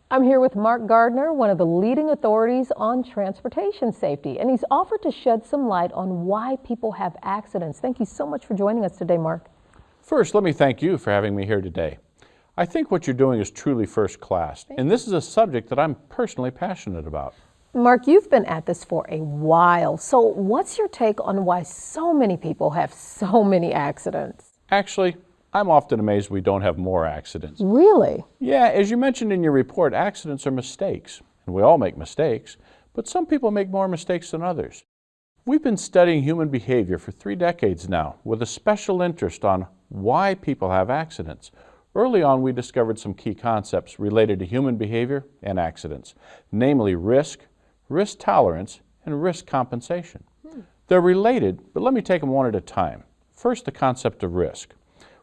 I'm here with Mark Gardner, one of the leading authorities on transportation safety, and he's offered to shed some light on why people have accidents. Thank you so much for joining us today, Mark. First, let me thank you for having me here today. I think what you're doing is truly first class, and this is a subject that I'm personally passionate about. Mark, you've been at this for a while, so what's your take on why so many people have so many accidents? Actually, I'm often amazed we don't have more accidents. Really? Yeah, as you mentioned in your report, accidents are mistakes, and we all make mistakes, but some people make more mistakes than others. We've been studying human behavior for 3 decades now, with a special interest on why people have accidents. Early on, we discovered some key concepts related to human behavior and accidents, namely risk tolerance, and risk compensation. They're related, but let me take them one at a time. First, the concept of risk.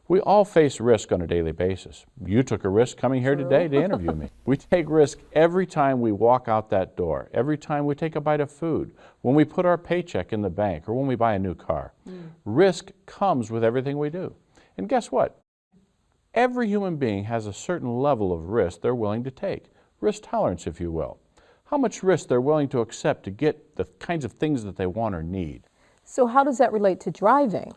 We all face risk on a daily basis. You took a risk coming here today to interview me. We take risk every time we walk out that door, every time we take a bite of food, when we put our paycheck in the bank, or when we buy a new car. Risk comes with everything we do. And guess what? Every human being has a certain level of risk they're willing to take. Risk tolerance, if you will. How much risk they're willing to accept to get the kinds of things that they want or need. So how does that relate to driving?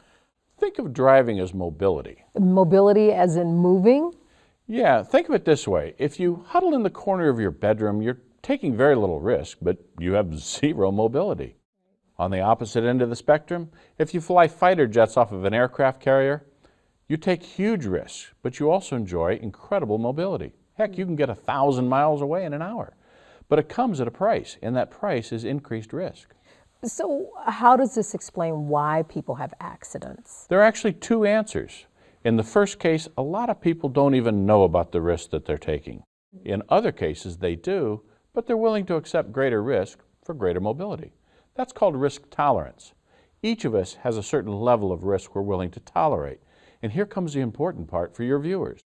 Think of driving as mobility. Mobility as in moving? Yeah, think of it this way. If you huddle in the corner of your bedroom, you're taking very little risk, but you have zero mobility. On the opposite end of the spectrum, if you fly fighter jets off of an aircraft carrier, you take huge risks, but you also enjoy incredible mobility. Heck, you can get 1,000 miles away in an hour. But it comes at a price, and that price is increased risk. So how does this explain why people have accidents? There are actually 2 answers. In the first case, a lot of people don't even know about the risk that they're taking. In other cases, they do, but they're willing to accept greater risk for greater mobility. That's called risk tolerance. Each of us has a certain level of risk we're willing to tolerate. And here comes the important part for your viewers.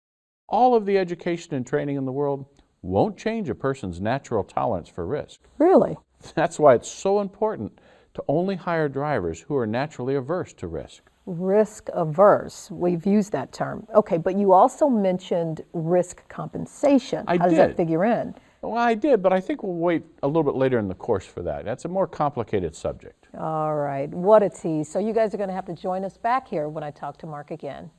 All of the education and training in the world won't change a person's natural tolerance for risk. Really? That's why it's so important to only hire drivers who are naturally averse to risk. Risk averse, we've used that term. Okay, but you also mentioned risk compensation. I How does did. that figure in? Well, I did, but I think we'll wait a little bit later in the course for that. That's a more complicated subject. All right, what a tease. So you guys are going to have to join us back here when I talk to Mark again.